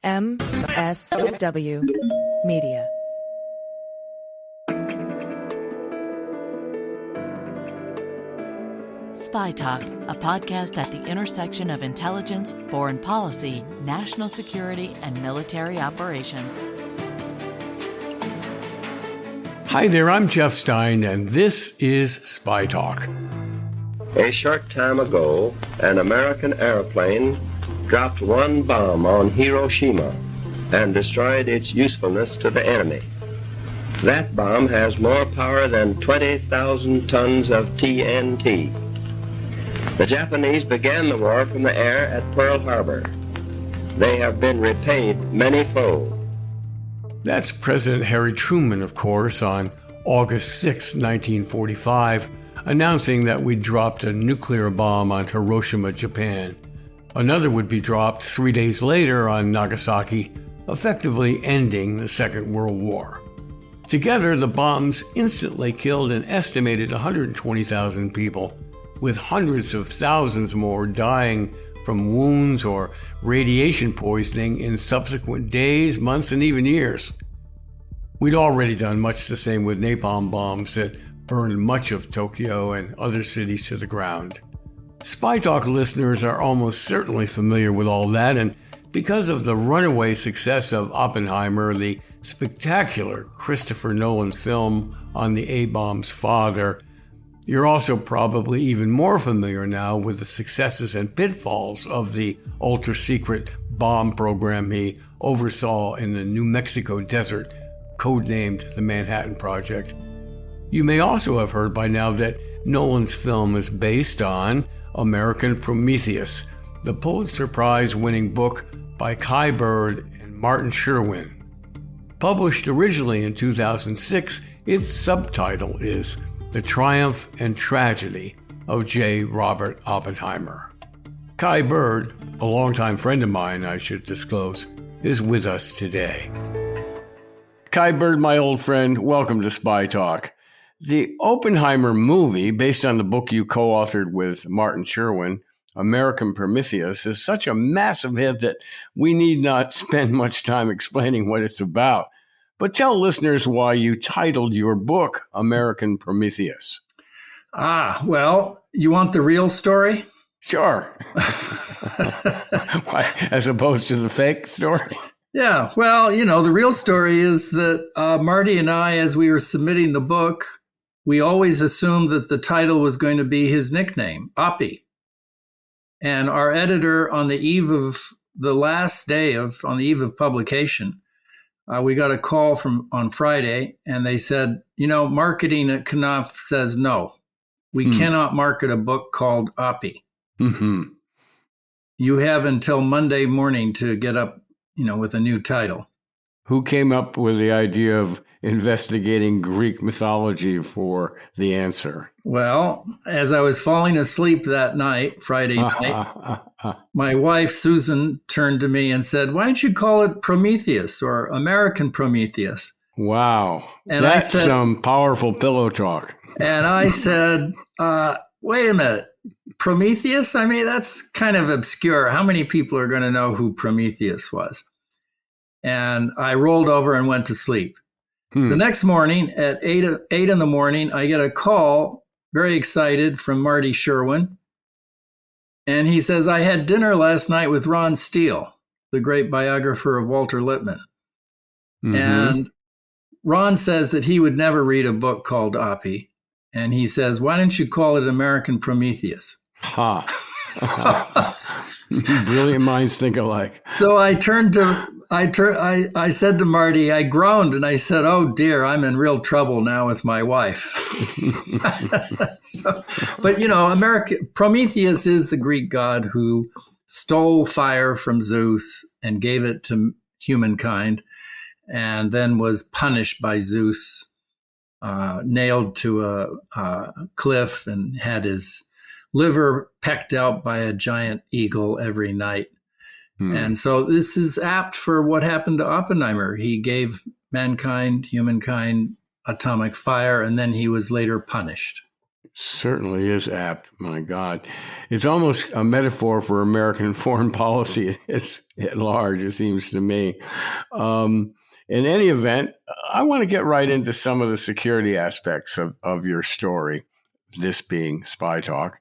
MSW Media. Spy Talk, a podcast at the intersection of intelligence, foreign policy, national security, and military operations. Hi there, I'm Jeff Stein, and this is Spy Talk. A short time ago, an American airplane dropped one bomb on Hiroshima and destroyed its usefulness to the enemy. That bomb has more power than 20,000 tons of TNT. The Japanese began the war from the air at Pearl Harbor. They have been repaid many-fold. That's President Harry Truman, of course, on August 6, 1945, announcing that we dropped a nuclear bomb on Hiroshima, Japan. Another would be dropped 3 days later on Nagasaki, effectively ending the Second World War. Together, the bombs instantly killed an estimated 120,000 people, with hundreds of thousands more dying from wounds or radiation poisoning in subsequent days, months, and even years. We'd already done much the same with napalm bombs that burned much of Tokyo and other cities to the ground. Spy Talk listeners are almost certainly familiar with all that, and because of the runaway success of Oppenheimer, the spectacular Christopher Nolan film on the A-bomb's father, you're also probably even more familiar now with the successes and pitfalls of the ultra-secret bomb program he oversaw in the New Mexico desert, codenamed the Manhattan Project. You may also have heard by now that Nolan's film is based on American Prometheus, the Pulitzer Prize-winning book by Kai Bird and Martin Sherwin. Published originally in 2006, its subtitle is The Triumph and Tragedy of J. Robert Oppenheimer. Kai Bird, a longtime friend of mine, I should disclose, is with us today. Kai Bird, my old friend, welcome to Spy Talk. The Oppenheimer movie, based on the book you co-authored with Martin Sherwin, American Prometheus, is such a massive hit that we need not spend much time explaining what it's about. But tell listeners why you titled your book American Prometheus. Well, you want the real story? Sure. As opposed to the fake story? Yeah, well, the real story is that Marty and I, as we were submitting the book, we always assumed that the title was going to be his nickname, Oppie. And our editor, on the eve of publication, we got a call on Friday, and they said, marketing at Knopf says no. We cannot market a book called Oppie. Mm-hmm. You have until Monday morning to get up, with a new title. Who came up with the idea of investigating Greek mythology for the answer? Well, as I was falling asleep that night, Friday night, my wife, Susan, turned to me and said, "Why don't you call it Prometheus or American Prometheus?" Wow. And that's some powerful pillow talk. And I said, wait a minute, Prometheus? I mean, that's kind of obscure. How many people are going to know who Prometheus was? And I rolled over and went to sleep. The next morning at 8 in the morning, I get a call, very excited, from Marty Sherwin. And he says, "I had dinner last night with Ron Steele, the great biographer of Walter Lippmann." Mm-hmm. And Ron says that he would never read a book called Oppie. And he says, "Why don't you call it American Prometheus?" Ha. Brilliant minds think alike. So I said to Marty, I groaned and I said, "Oh dear, I'm in real trouble now with my wife." Prometheus is the Greek god who stole fire from Zeus and gave it to humankind, and then was punished by Zeus, nailed to a cliff, and had his liver pecked out by a giant eagle every night. And so this is apt for what happened to Oppenheimer. He gave humankind, atomic fire, and then he was later punished. Certainly is apt, my God. It's almost a metaphor for American foreign policy, at large, it seems to me. In any event, I want to get right into some of the security aspects of your story, this being Spy Talk.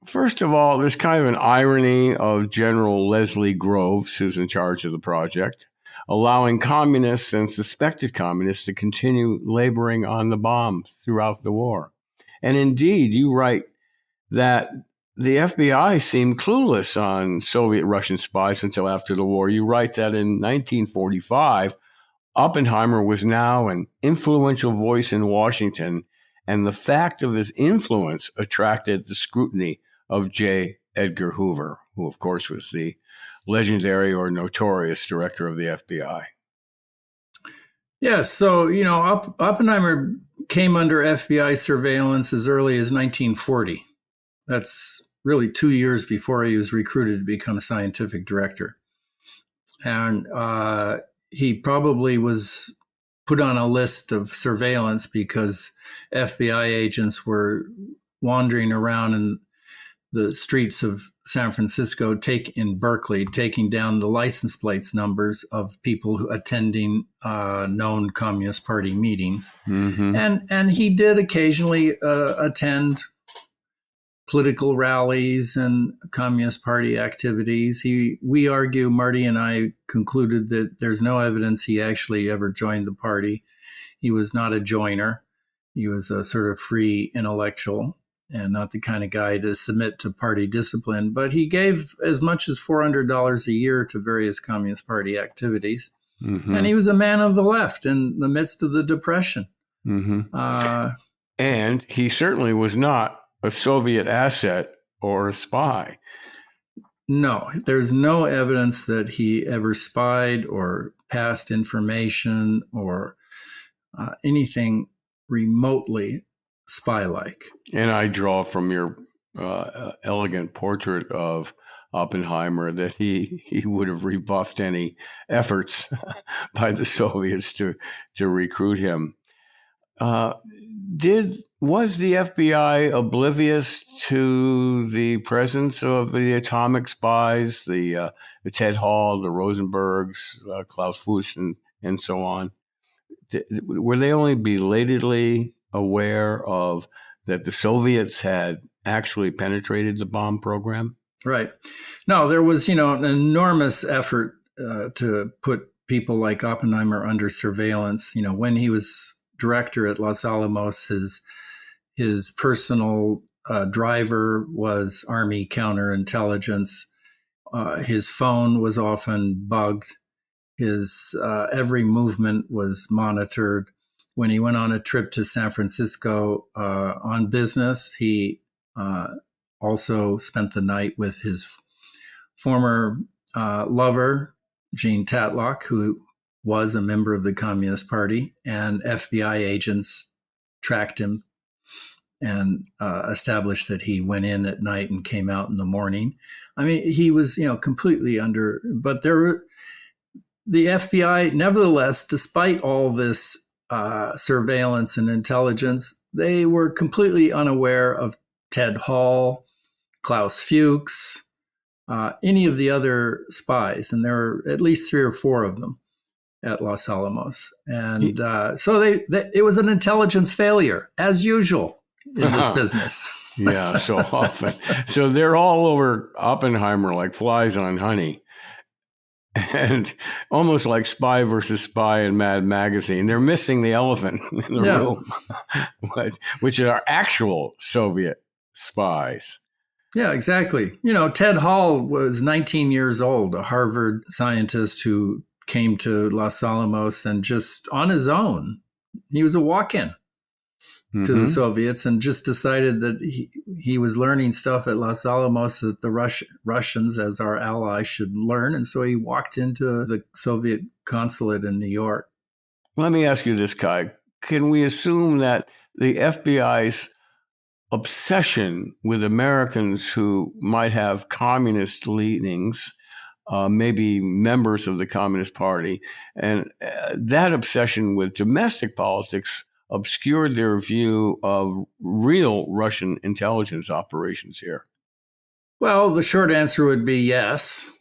First of all, there's kind of an irony of General Leslie Groves, who's in charge of the project, allowing communists and suspected communists to continue laboring on the bomb throughout the war. And indeed, you write that the FBI seemed clueless on Soviet-Russian spies until after the war. You write that in 1945, Oppenheimer was now an influential voice in Washington, and the fact of his influence attracted the scrutiny of J. Edgar Hoover, who, of course, was the legendary or notorious director of the FBI. Yeah, so, Oppenheimer came under FBI surveillance as early as 1940. That's really 2 years before he was recruited to become scientific director. And he probably was put on a list of surveillance because FBI agents were wandering around in the streets of San Francisco, in Berkeley, taking down the license plates numbers of people attending known Communist Party meetings. Mm-hmm. And he did occasionally attend political rallies and Communist Party activities. We argue, Marty and I concluded that there's no evidence he actually ever joined the party. He was not a joiner. He was a sort of free intellectual and not the kind of guy to submit to party discipline. But he gave as much as $400 a year to various Communist Party activities. Mm-hmm. And he was a man of the left in the midst of the Depression. Mm-hmm. And he certainly was not a Soviet asset or a spy. No, there's no evidence that he ever spied or passed information or anything remotely spy-like. And I draw from your elegant portrait of Oppenheimer that he would have rebuffed any efforts by the Soviets to recruit him. Was the FBI oblivious to the presence of the atomic spies, the Ted Hall, the Rosenbergs, Klaus Fuchs, and so on? Were they only belatedly aware of that the Soviets had actually penetrated the bomb program? Right. No, there was, an enormous effort to put people like Oppenheimer under surveillance. When he was director at Los Alamos, his personal driver was Army counterintelligence. His phone was often bugged. His every movement was monitored. When he went on a trip to San Francisco on business, he also spent the night with his former lover, Jean Tatlock, who was a member of the Communist Party, and FBI agents tracked him and established that he went in at night and came out in the morning. I mean, he was, completely under, but the FBI, nevertheless, despite all this surveillance and intelligence, they were completely unaware of Ted Hall, Klaus Fuchs, any of the other spies. And there were at least 3 or 4 of them at Los Alamos. And so it was an intelligence failure, as usual in this business. Yeah, so often. So they're all over Oppenheimer like flies on honey. And almost like Spy versus Spy in Mad Magazine, they're missing the elephant in the room, which are actual Soviet spies. Yeah, exactly. Ted Hall was 19 years old, a Harvard scientist who came to Los Alamos and just on his own, he was a walk-in to the Soviets and just decided that he was learning stuff at Los Alamos that the Russians, as our allies, should learn. And so he walked into the Soviet consulate in New York. Let me ask you this, Kai. Can we assume that the FBI's obsession with Americans who might have communist leanings, maybe members of the Communist Party, and that obsession with domestic politics obscured their view of real Russian intelligence operations here? Well, the short answer would be yes.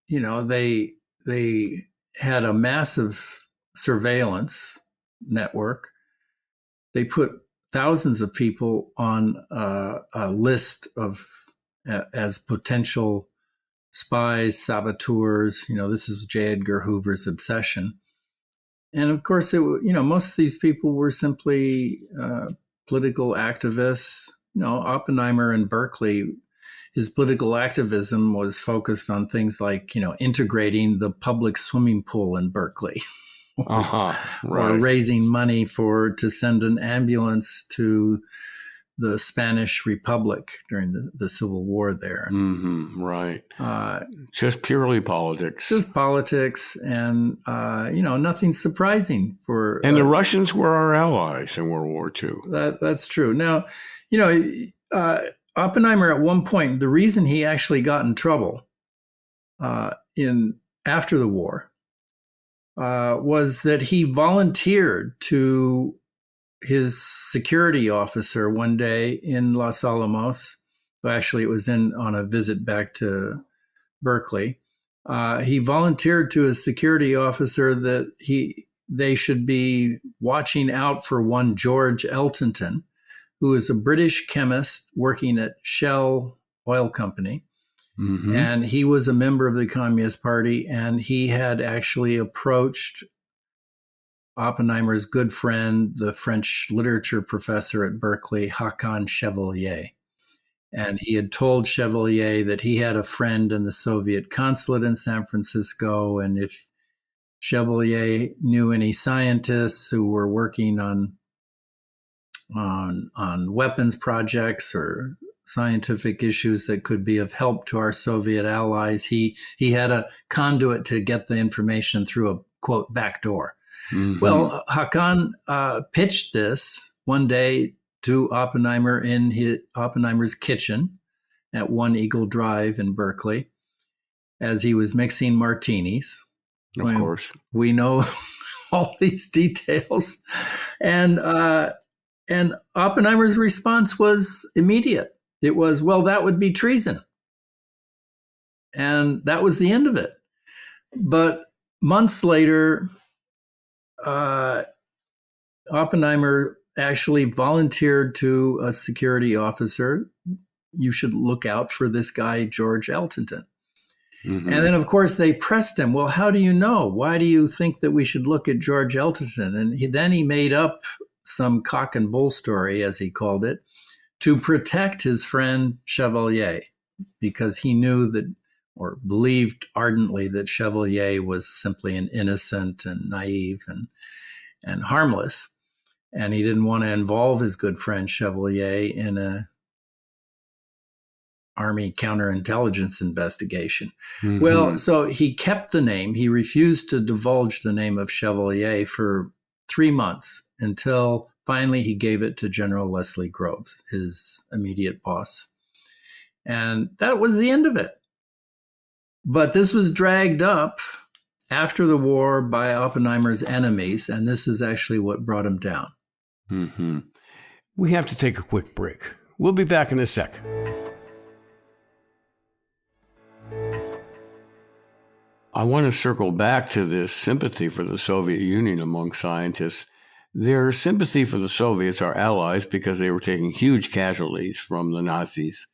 they had a massive surveillance network. They put thousands of people on a list of as potential spies, saboteurs. This is J. Edgar Hoover's obsession. And of course, most of these people were simply political activists. Oppenheimer in Berkeley, his political activism was focused on things like, integrating the public swimming pool in Berkeley. Right. Or raising money to send an ambulance to the Spanish Republic during the Civil War there. Mm-hmm, right. Just purely politics. Just politics, and nothing surprising for. And the Russians were our allies in World War II. That's true. Now, Oppenheimer at one point, the reason he actually got in trouble after the war was that he volunteered to his security officer one day in Los Alamos. Actually, it was on a visit back to Berkeley. He volunteered to his security officer that they should be watching out for one George Eltonton, who is a British chemist working at Shell Oil Company. Mm-hmm. And he was a member of the Communist Party, and he had actually approached Oppenheimer's good friend, the French literature professor at Berkeley, Hakan Chevalier. And he had told Chevalier that he had a friend in the Soviet consulate in San Francisco, and if Chevalier knew any scientists who were working on weapons projects or scientific issues that could be of help to our Soviet allies, he had a conduit to get the information through a, quote, back door. Mm-hmm. Well, Hakan pitched this one day to Oppenheimer in Oppenheimer's kitchen at One Eagle Drive in Berkeley as he was mixing martinis. Of course. We know all these details. And Oppenheimer's response was immediate. It was, well, that would be treason. And that was the end of it. But months later, Oppenheimer actually volunteered to a security officer, you should look out for this guy, George Eltonton. Mm-hmm. And then, of course, they pressed him. Well, how do you know? Why do you think that we should look at George Eltonton? And then he made up some cock and bull story, as he called it, to protect his friend Chevalier, because he knew that, or believed ardently, that Chevalier was simply an innocent and naive and harmless. And he didn't want to involve his good friend Chevalier in a Army counterintelligence investigation. Mm-hmm. Well, so he kept the name. He refused to divulge the name of Chevalier for 3 months until finally he gave it to General Leslie Groves, his immediate boss. And that was the end of it. But this was dragged up after the war by Oppenheimer's enemies, and this is actually what brought him down. Mm-hmm. We have to take a quick break. We'll be back in a sec. I want to circle back to this sympathy for the Soviet Union among scientists. Their sympathy for the Soviets, our allies, because they were taking huge casualties from the Nazis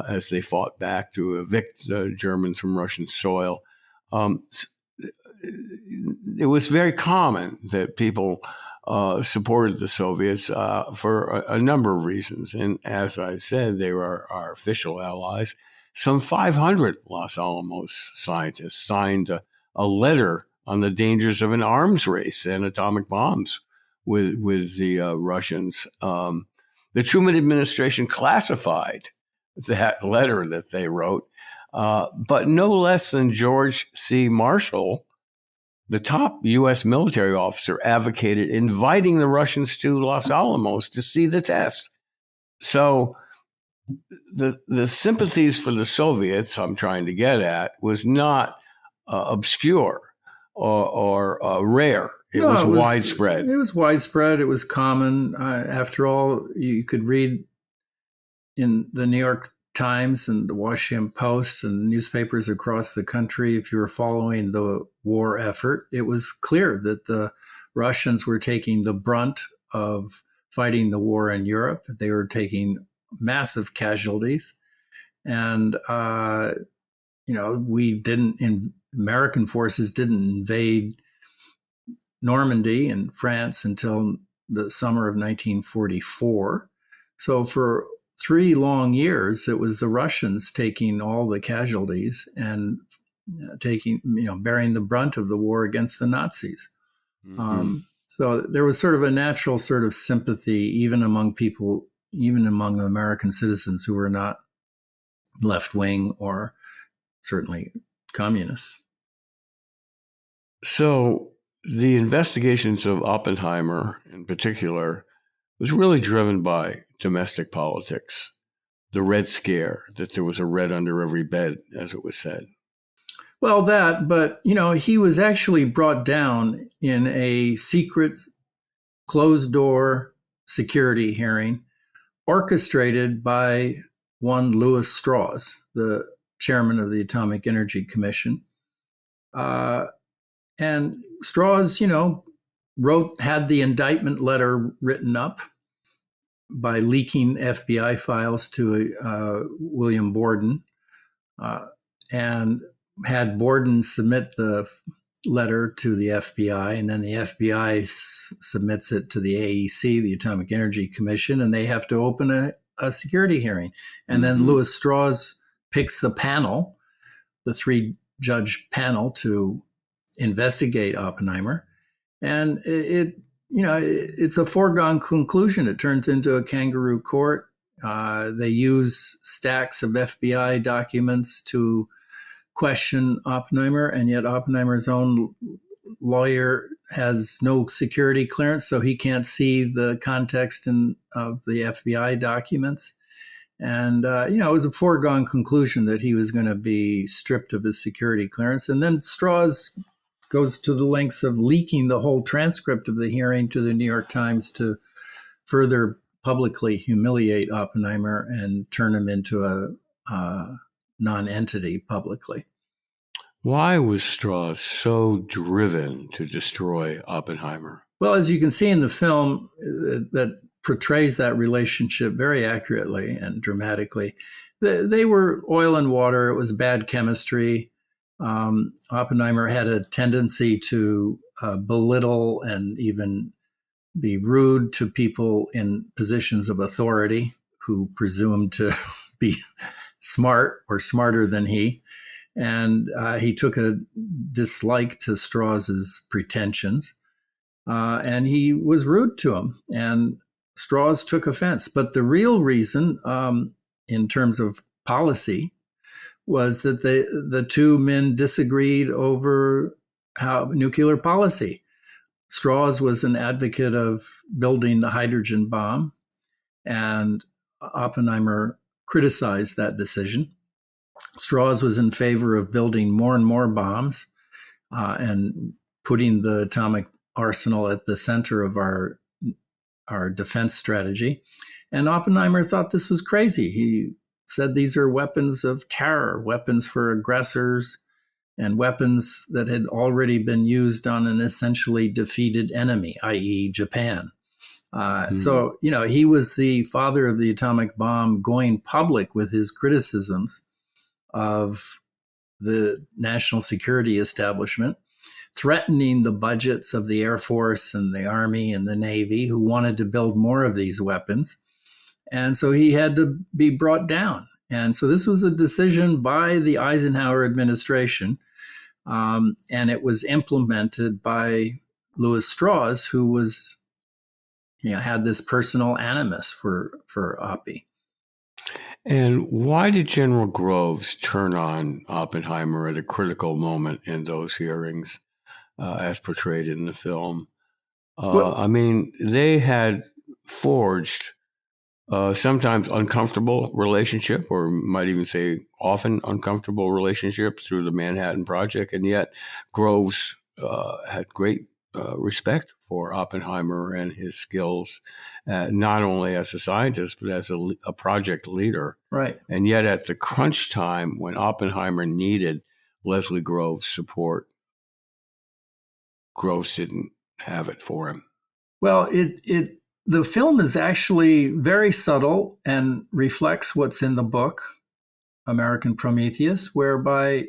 as they fought back to evict the Germans from Russian soil. It was very common that people supported the Soviets for a number of reasons. And as I said, they were our official allies. Some 500 Los Alamos scientists signed a letter on the dangers of an arms race and atomic bombs with the Russians. The Truman administration classified that letter that they wrote, but no less than George C. Marshall, the top U.S. military officer, advocated inviting the Russians to Los Alamos to see the test. So the sympathies for the Soviets, I'm trying to get at, was not obscure or rare. It was widespread. It was widespread. It was common. After all, you could read in the New York Times and the Washington Post and newspapers across the country, if you were following the war effort, it was clear that the Russians were taking the brunt of fighting the war in Europe. They were taking massive casualties. And, American forces didn't invade Normandy in France until the summer of 1944. So for 3 long years, it was the Russians taking all the casualties and bearing the brunt of the war against the Nazis. Mm-hmm. So there was sort of a natural sort of sympathy, even among American citizens who were not left-wing or certainly communists. So the investigations of Oppenheimer in particular was really driven by domestic politics, the Red Scare, that there was a red under every bed, as it was said. Well, but he was actually brought down in a secret, closed-door security hearing orchestrated by one Lewis Strauss, the chairman of the Atomic Energy Commission. And Strauss, had the indictment letter written up by leaking FBI files to William Borden, and had Borden submit the letter to the FBI, and then the FBI submits it to the AEC, the Atomic Energy Commission, and they have to open a security hearing. And then Lewis Strauss picks the panel, the 3-judge panel, to investigate Oppenheimer. And it's a foregone conclusion. It turns into a kangaroo court. They use stacks of FBI documents to question Oppenheimer, and yet Oppenheimer's own lawyer has no security clearance, so he can't see the context of the FBI documents. And, it was a foregone conclusion that he was going to be stripped of his security clearance. And then Strauss goes to the lengths of leaking the whole transcript of the hearing to the New York Times to further publicly humiliate Oppenheimer and turn him into a non-entity publicly. Why was Strauss so driven to destroy Oppenheimer? Well, as you can see in the film, that portrays that relationship very accurately and dramatically. They were oil and water. It was bad chemistry. Oppenheimer had a tendency to belittle and even be rude to people in positions of authority who presumed to be smart or smarter than he. And he took a dislike to Strauss's pretensions, and he was rude to him. And Strauss took offense. But the real reason, in terms of policy, was that the two men disagreed over nuclear policy. Strauss was an advocate of building the hydrogen bomb, and Oppenheimer criticized that decision. Strauss was in favor of building more and more bombs and putting the atomic arsenal at the center of our defense strategy. And Oppenheimer thought this was crazy. He said these are weapons of terror, weapons for aggressors, and weapons that had already been used on an essentially defeated enemy, i.e. Japan. So, he was the father of the atomic bomb, going public with his criticisms of the national security establishment, threatening the budgets of the Air Force and the Army and the Navy, who wanted to build more of these weapons. And so he had to be brought down. And so this was a decision by the Eisenhower administration, and it was implemented by Lewis Strauss, who was, had this personal animus for Oppie. And why did General Groves turn on Oppenheimer at a critical moment in those hearings, as portrayed in the film? They had forged sometimes uncomfortable relationship, or might even say often uncomfortable relationship, through the Manhattan Project, and yet Groves had great respect for Oppenheimer and his skills, not only as a scientist, but as a project leader. Right. And yet at the crunch time when Oppenheimer needed Leslie Groves' support, Groves didn't have it for him. Well, the film is actually very subtle and reflects what's in the book, American Prometheus, whereby,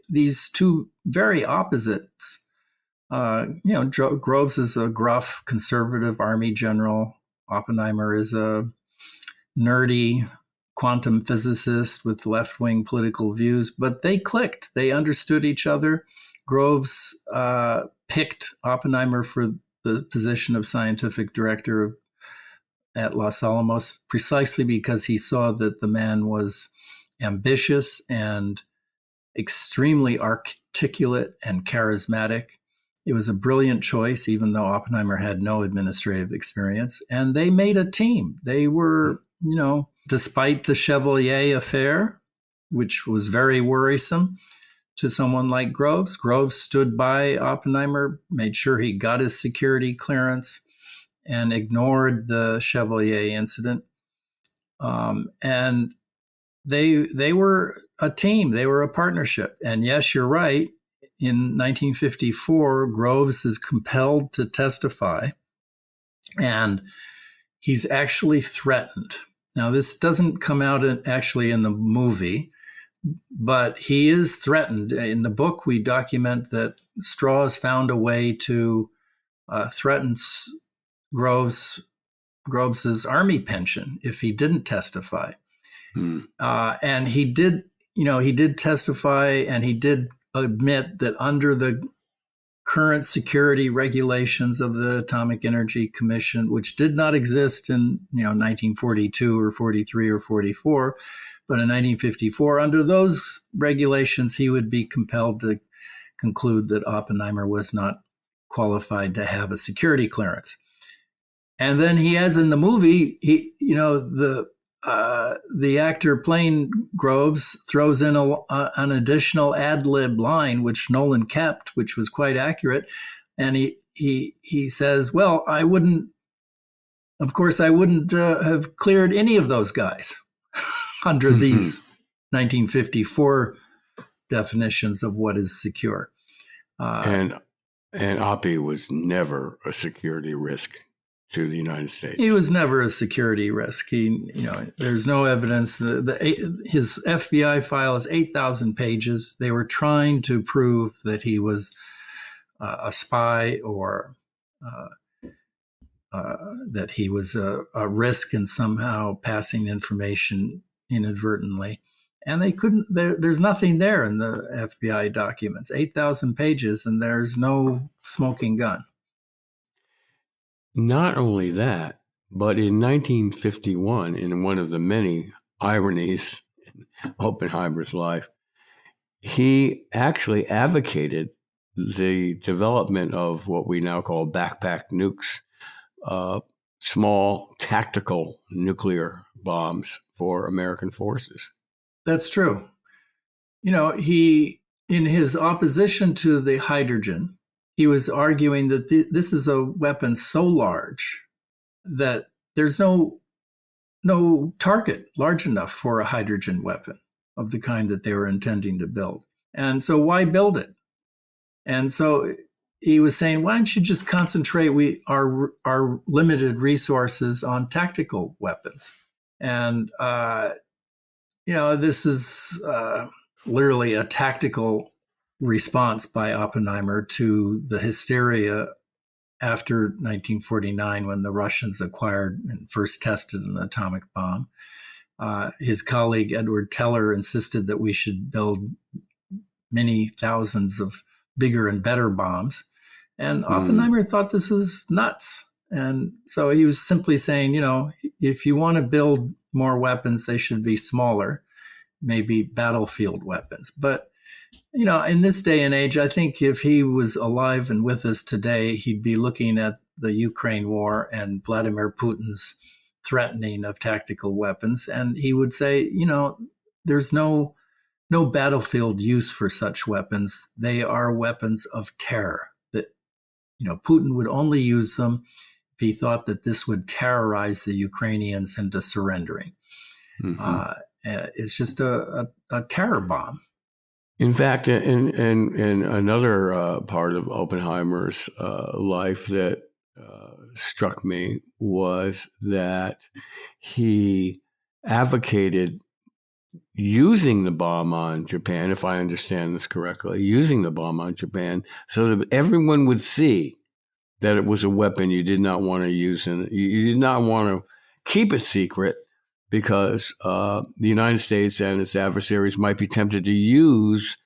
these two very opposites. Groves is a gruff conservative army general. Oppenheimer is a nerdy quantum physicist with left-wing political views, but they clicked. They understood each other. Groves picked Oppenheimer for the position of scientific director at Los Alamos precisely because he saw that the man was ambitious and extremely articulate and charismatic. It was a brilliant choice, even though Oppenheimer had no administrative experience. And they made a team. They were, despite the Chevalier affair, which was very worrisome to someone like Groves, Groves stood by Oppenheimer, made sure he got his security clearance, and ignored the Chevalier incident. And they were a team. They were a partnership. And yes, you're right. In 1954, Groves is compelled to testify, and he's actually threatened. Now, this doesn't come out actually in the movie, but he is threatened. In the book, we document that Strauss found a way to threaten Groves's army pension if he didn't testify. And he did testify, and he did admit that under the current security regulations of the Atomic Energy Commission, which did not exist in 1942 or 43 or 44, but in 1954, under those regulations, he would be compelled to conclude that Oppenheimer was not qualified to have a security clearance. And then he has in the movie, the actor playing Groves throws in an additional ad lib line, which Nolan kept, which was quite accurate. And he says, well, I wouldn't have cleared any of those guys under these 1954 definitions of what is secure. And Oppie was never a security risk to the United States. He was never a security risk. There's no evidence. His FBI file is 8,000 pages. They were trying to prove that he was a spy or that he was a risk in somehow passing information inadvertently. And they couldn't, there's nothing there in the FBI documents, 8,000 pages, and there's no smoking gun. Not only that, but in 1951, in one of the many ironies in Oppenheimer's life, he actually advocated the development of what we now call backpack nukes, small tactical nuclear bombs for American forces. That's true. He, in his opposition to the hydrogen, he was arguing that this is a weapon so large that there's no target large enough for a hydrogen weapon of the kind that they were intending to build. And so why build it? And so he was saying, why don't you just concentrate our limited resources on tactical weapons? And, this is literally a tactical response by Oppenheimer to the hysteria after 1949 when the Russians acquired and first tested an atomic bomb. His colleague Edward Teller insisted that we should build many thousands of bigger and better bombs. And Oppenheimer thought this was nuts. And so he was simply saying, if you want to build more weapons, they should be smaller, maybe battlefield weapons. But in this day and age, I think if he was alive and with us today, he'd be looking at the Ukraine war and Vladimir Putin's threatening of tactical weapons. And he would say, there's no battlefield use for such weapons. They are weapons of terror that Putin would only use them if he thought that this would terrorize the Ukrainians into surrendering. It's just a terror bomb. In fact, in another part of Oppenheimer's life that struck me was that he advocated using the bomb on Japan, if I understand this correctly, using the bomb on Japan so that everyone would see that it was a weapon you did not want to use, and you did not want to keep it secret because the United States and its adversaries might be tempted to use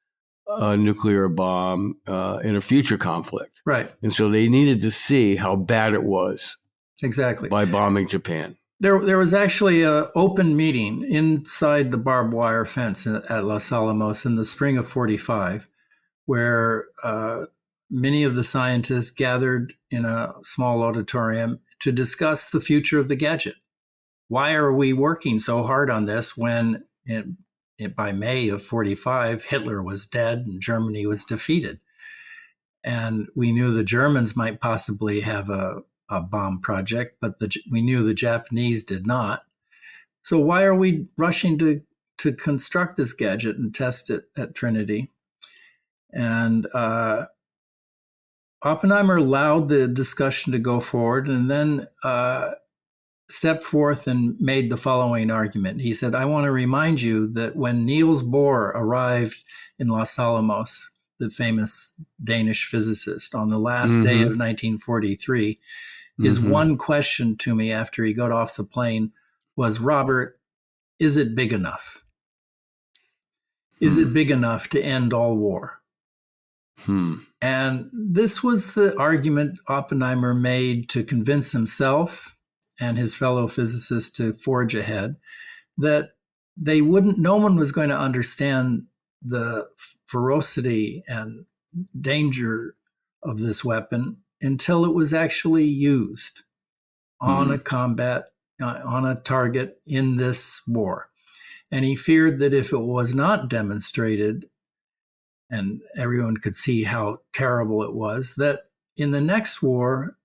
a nuclear bomb in a future conflict. Right. And so they needed to see how bad it was. Exactly. By bombing Japan. There was actually an open meeting inside the barbed wire fence at Los Alamos in the spring of 1945, where many of the scientists gathered in a small auditorium to discuss the future of the gadget. Why are we working so hard on this when by May of 1945, Hitler was dead and Germany was defeated? And we knew the Germans might possibly have a bomb project, but we knew the Japanese did not. So why are we rushing to construct this gadget and test it at Trinity? And Oppenheimer allowed the discussion to go forward and then stepped forth and made the following argument. He said, I want to remind you that when Niels Bohr arrived in Los Alamos, the famous Danish physicist, on the last day of 1943, his one question to me after he got off the plane was, Robert, is it big enough? Is it big enough to end all war? And this was the argument Oppenheimer made to convince himself and his fellow physicists to forge ahead, that no one was going to understand the ferocity and danger of this weapon until it was actually used on a on a target in this war. And he feared that if it was not demonstrated and everyone could see how terrible it was, that in the next war,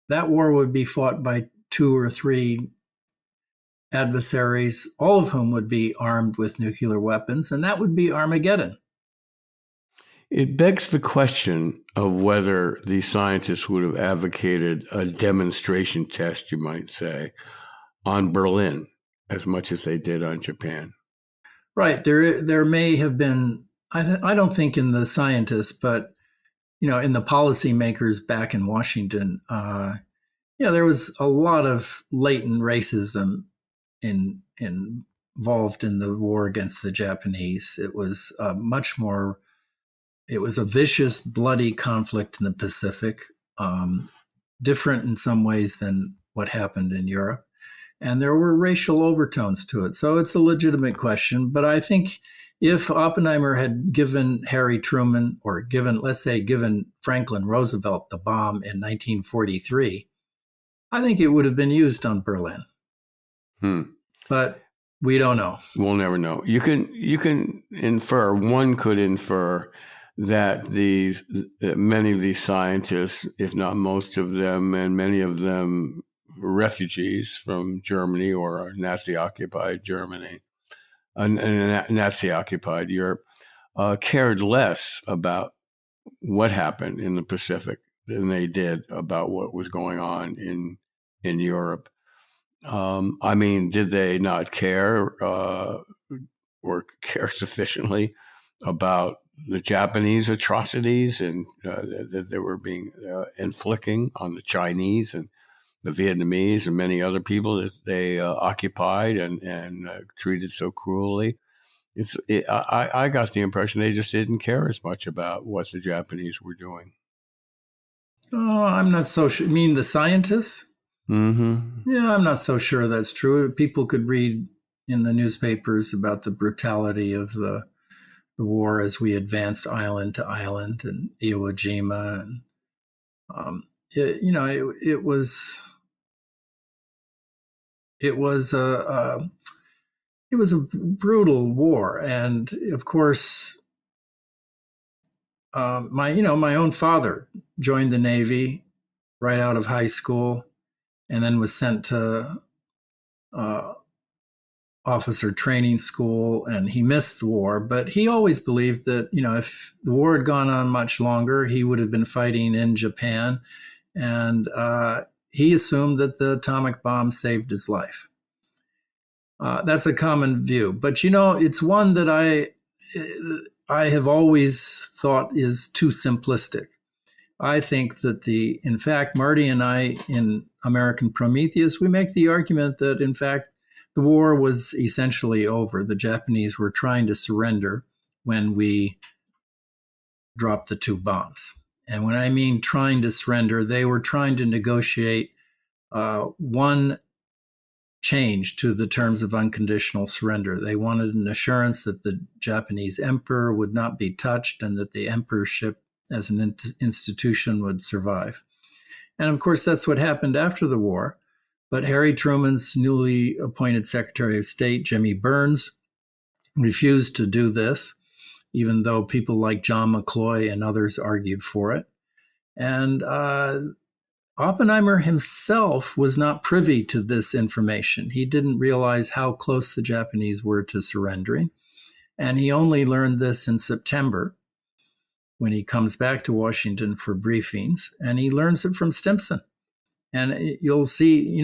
that war would be fought by 2 or 3 adversaries, all of whom would be armed with nuclear weapons, and that would be Armageddon. It begs the question of whether the scientists would have advocated a demonstration test, you might say, on Berlin as much as they did on Japan. Right. There may have been, I don't think in the scientists, but in the policymakers back in Washington, there was a lot of latent racism involved in the war against the Japanese. It was it was a vicious, bloody conflict in the Pacific, different in some ways than what happened in Europe. And there were racial overtones to it. So it's a legitimate question. But I think if Oppenheimer had given Harry Truman or given Franklin Roosevelt the bomb in 1943, I think it would have been used on Berlin. But we don't know. We'll never know. You can infer, one could infer that many of these scientists, if not most of them, and many of them refugees from Germany or Nazi-occupied Germany, Nazi-occupied Europe, cared less about what happened in the Pacific than they did about what was going on in Europe. Did they not care or care sufficiently about the Japanese atrocities and that they were being inflicting on the Chinese and the Vietnamese and many other people that they occupied and treated so cruelly? I got the impression they just didn't care as much about what the Japanese were doing. Oh, I'm not so sure. You mean the scientists? Yeah, I'm not so sure that's true. People could read in the newspapers about the brutality of the war as we advanced island to island and Iwo Jima, and it was a brutal war, and of course, my own father joined the Navy right out of high school, and then was sent to officer training school, and he missed the war. But he always believed that, if the war had gone on much longer, he would have been fighting in Japan. And he assumed that the atomic bomb saved his life. That's a common view. But, it's one that I have always thought is too simplistic. I think that in fact, Marty and I in American Prometheus, we make the argument that, in fact, the war was essentially over. The Japanese were trying to surrender when we dropped the 2 bombs. And when I mean trying to surrender, they were trying to negotiate one change to the terms of unconditional surrender. They wanted an assurance that the Japanese emperor would not be touched and that the emperorship as an institution would survive. And of course, that's what happened after the war. But Harry Truman's newly appointed Secretary of State, Jimmy Burns, refused to do this, even though people like John McCloy and others argued for it. And Oppenheimer himself was not privy to this information. He didn't realize how close the Japanese were to surrendering. And he only learned this in September when he comes back to Washington for briefings, and he learns it from Stimson. And you'll see,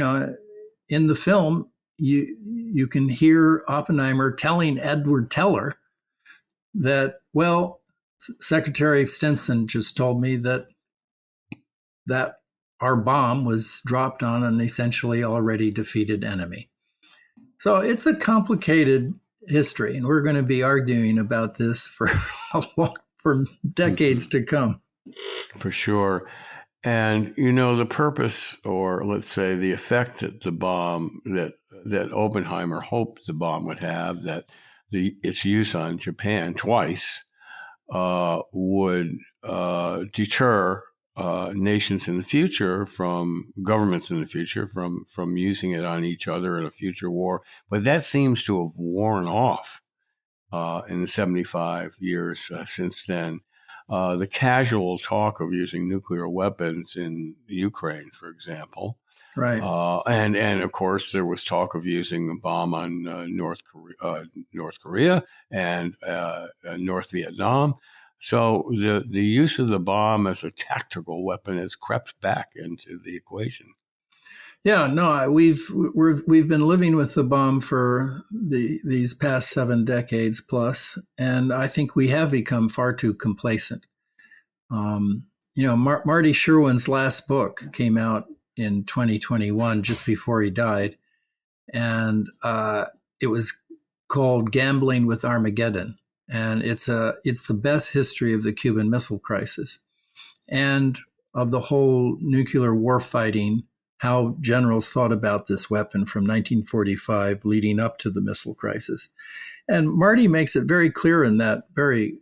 in the film, you can hear Oppenheimer telling Edward Teller that, well, Secretary Stimson just told me that our bomb was dropped on an essentially already defeated enemy. So it's a complicated history, and we're going to be arguing about this for decades to come. For sure. And, the purpose, or let's say the effect that the bomb, that Oppenheimer hoped the bomb would have, that its use on Japan twice would deter nations in the future, from governments in the future, from using it on each other in a future war. But that seems to have worn off in the 75 years since then. The casual talk of using nuclear weapons in Ukraine, for example. Right. And of course, there was talk of using a bomb on North Korea and North Vietnam. So the use of the bomb as a tactical weapon has crept back into the equation. Yeah, no, we've been living with the bomb for these past 7 decades plus, and I think we have become far too complacent. Marty Sherwin's last book came out in 2021, just before he died, and it was called "Gambling with Armageddon," and it's the best history of the Cuban Missile Crisis and of the whole nuclear warfighting, how generals thought about this weapon from 1945 leading up to the missile crisis. And Marty makes it very clear in that very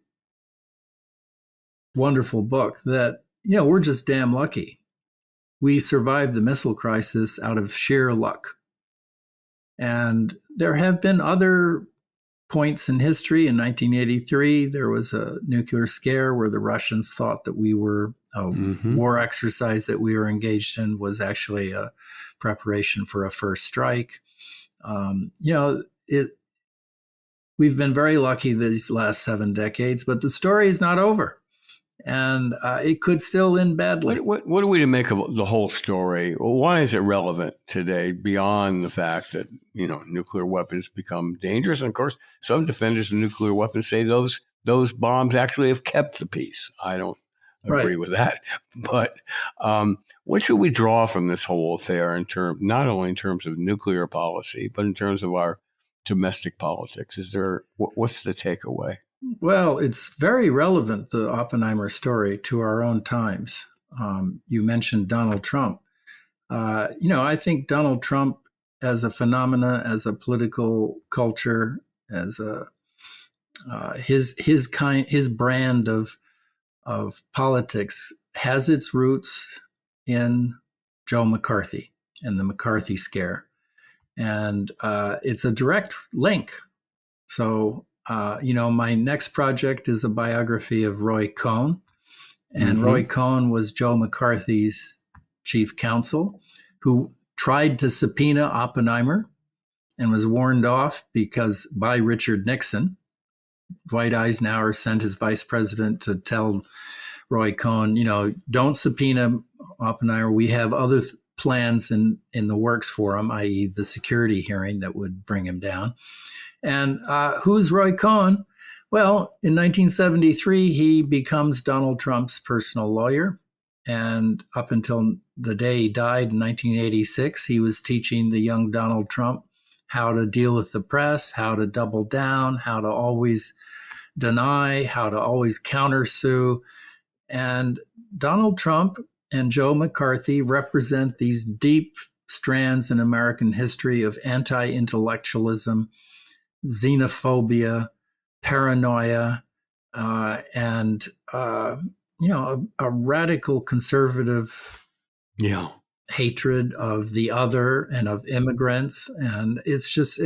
wonderful book that, we're just damn lucky. We survived the missile crisis out of sheer luck. And there have been other points in history. In 1983, there was a nuclear scare where the Russians thought that we were war exercise that we were engaged in was actually a preparation for a first strike. We've been very lucky these last 7 decades, but the story is not over, and it could still end badly. What are we to make of the whole story? Why is it relevant today beyond the fact that, nuclear weapons become dangerous? And of course, some defenders of nuclear weapons say those bombs actually have kept the peace. I don't agree with that. But what should we draw from this whole affair not only in terms of nuclear policy, but in terms of our domestic politics? What's the takeaway? Well, it's very relevant, the Oppenheimer story, to our own times. You mentioned Donald Trump. I think Donald Trump as a phenomena, as a political culture, as his brand of politics has its roots in Joe McCarthy and the McCarthy scare. And it's a direct link. So My next project is a biography of Roy Cohn. And Mhm. Roy Cohn was Joe McCarthy's chief counsel, who tried to subpoena Oppenheimer and was warned off by Richard Nixon. Dwight Eisenhower sent his vice president to tell Roy Cohn, don't subpoena Oppenheimer. We have other plans in the works for him, i.e. the security hearing that would bring him down. And who's Roy Cohn? Well, in 1973, he becomes Donald Trump's personal lawyer. And up until the day he died in 1986, he was teaching the young Donald Trump how to deal with the press, how to double down, how to always deny, how to always countersue. And Donald Trump and Joe McCarthy represent these deep strands in American history of anti-intellectualism, xenophobia, paranoia, and a radical conservative hatred of the other and of immigrants. And it's just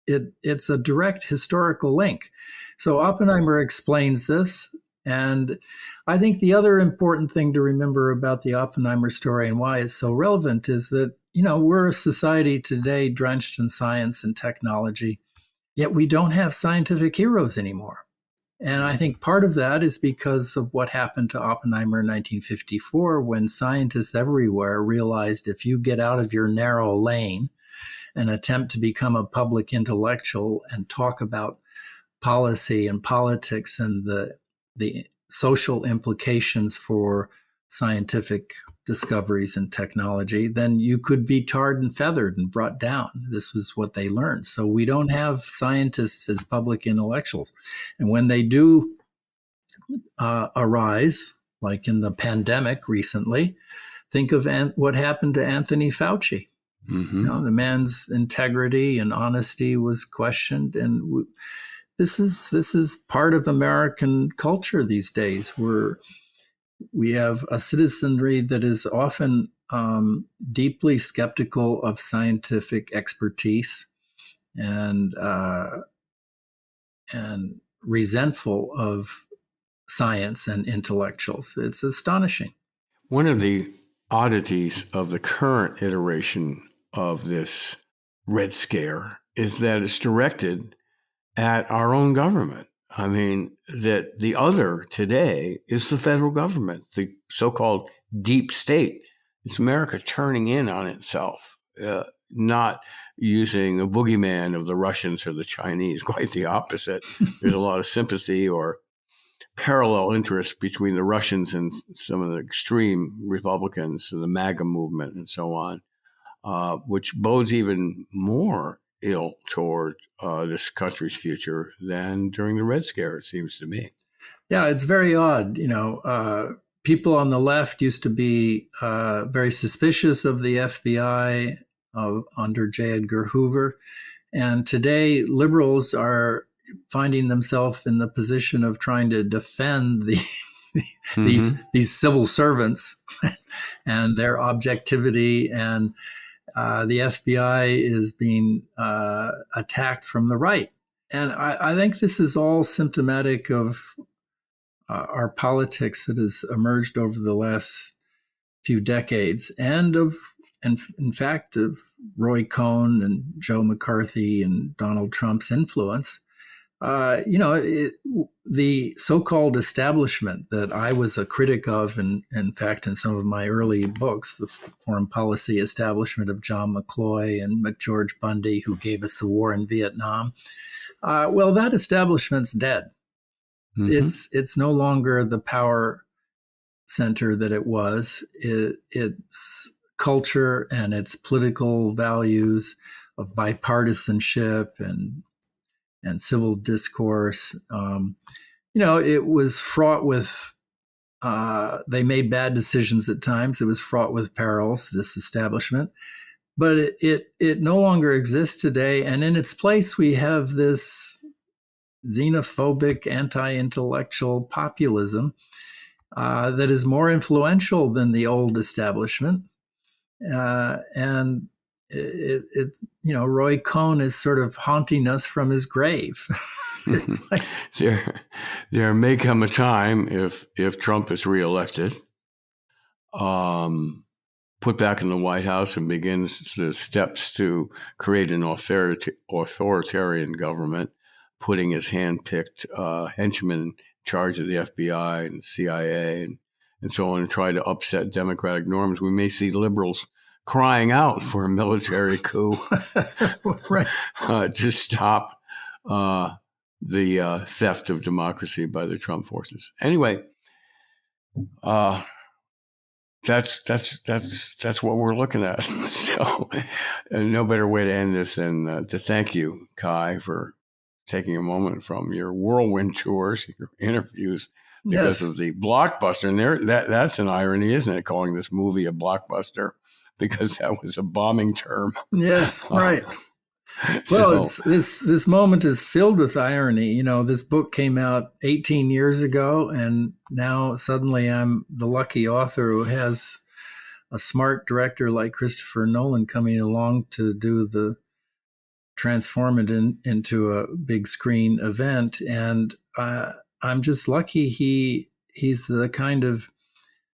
it's a direct historical link. So Oppenheimer explains this. And I think the other important thing to remember about the Oppenheimer story and why it's so relevant is that, we're a society today drenched in science and technology, yet we don't have scientific heroes anymore. And I think part of that is because of what happened to Oppenheimer in 1954, when scientists everywhere realized if you get out of your narrow lane and attempt to become a public intellectual and talk about policy and politics and the social implications for scientific discoveries and technology, then you could be tarred and feathered and brought down. This was what they learned. So we don't have scientists as public intellectuals. And when they do arise, like in the pandemic recently, think of what happened to Anthony Fauci. Mm-hmm. The man's integrity and honesty was questioned. And this is part of American culture these days, where we have a citizenry that is often deeply skeptical of scientific expertise and resentful of science and intellectuals. It's astonishing. One of the oddities of the current iteration of this Red Scare is that it's directed at our own government. I mean, that the other today is the federal government, the so-called deep state. It's America turning in on itself, not using a boogeyman of the Russians or the Chinese. Quite the opposite. There's a lot of sympathy or parallel interest between the Russians and some of the extreme Republicans, the MAGA movement and so on, which bodes even more ill toward this country's future than during the Red Scare, it seems to me. Yeah, it's very odd. People on the left used to be very suspicious of the FBI under J. Edgar Hoover. And today, liberals are finding themselves in the position of trying to defend these civil servants and their objectivity, and the FBI is being attacked from the right. And I think this is all symptomatic of our politics that has emerged over the last few decades, and in fact, of Roy Cohn and Joe McCarthy and Donald Trump's influence. The so-called establishment that I was a critic of, in fact, in some of my early books, the foreign policy establishment of John McCloy and McGeorge Bundy, who gave us the war in Vietnam. Well, that establishment's dead. Mm-hmm. It's no longer the power center that it was. Its culture and its political values of bipartisanship and civil discourse, it was fraught with, they made bad decisions at times. It was fraught with perils, this establishment, but it no longer exists today. And in its place, we have this xenophobic, anti-intellectual populism that is more influential than the old establishment. And Roy Cohn is sort of haunting us from his grave. It's like, there may come a time if Trump is reelected, put back in the White House and begins the steps to create an authoritarian government, putting his hand-picked henchmen in charge of the FBI and CIA and so on, and try to upset democratic norms. We may see liberals crying out for a military coup right. to stop the theft of democracy by the Trump forces. Anyway, that's what we're looking at. So, no better way to end this than to thank you, Kai, for taking a moment from your whirlwind tours, your interviews, because of the blockbuster. And that's an irony, isn't it? Calling this movie a blockbuster, because that was a bombing term. Yes, right. Well, this moment is filled with irony. You know, this book came out 18 years ago, and now suddenly I'm the lucky author who has a smart director like Christopher Nolan coming along to transform it into a big screen event. And I'm just lucky he's the kind of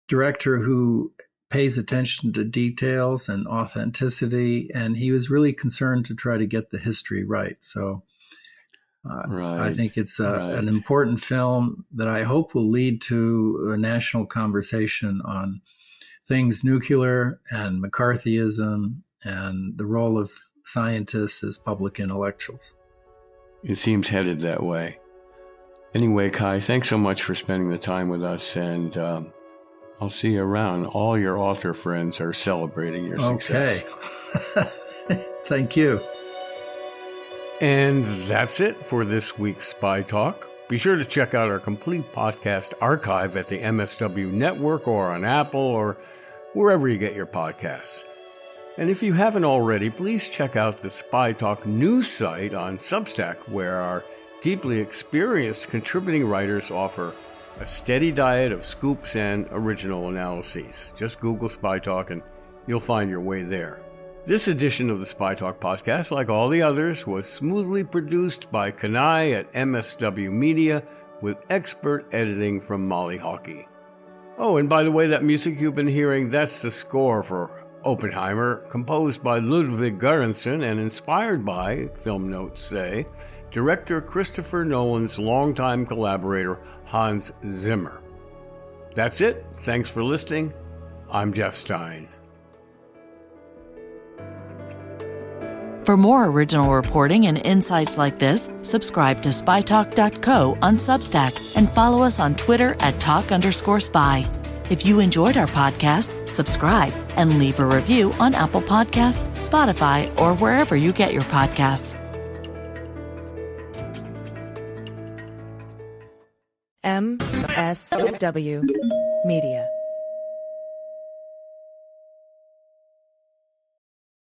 director who pays attention to details and authenticity, and he was really concerned to try to get the history right. So I think it's an important film that I hope will lead to a national conversation on things nuclear and McCarthyism and the role of scientists as public intellectuals. It seems headed that way. Anyway, Kai, thanks so much for spending the time with us, and I'll see you around. All your author friends are celebrating your success. Okay. Thank you. And that's it for this week's Spy Talk. Be sure to check out our complete podcast archive at the MSW Network or on Apple or wherever you get your podcasts. And if you haven't already, please check out the Spy Talk news site on Substack, where our deeply experienced contributing writers offer a steady diet of scoops and original analyses. Just Google Spy Talk and you'll find your way there. This edition of the Spy Talk podcast, like all the others, was smoothly produced by Kanai at MSW Media with expert editing from Molly Hockey. Oh, and by the way, that music you've been hearing, that's the score for Oppenheimer, composed by Ludwig Göransson and inspired by, film notes say, director Christopher Nolan's longtime collaborator Hans Zimmer. That's it. Thanks for listening. I'm Jeff Stein. For more original reporting and insights like this, subscribe to spytalk.co on Substack and follow us on Twitter at @talk_spy. If you enjoyed our podcast, subscribe and leave a review on Apple Podcasts, Spotify, or wherever you get your podcasts. MSW Media.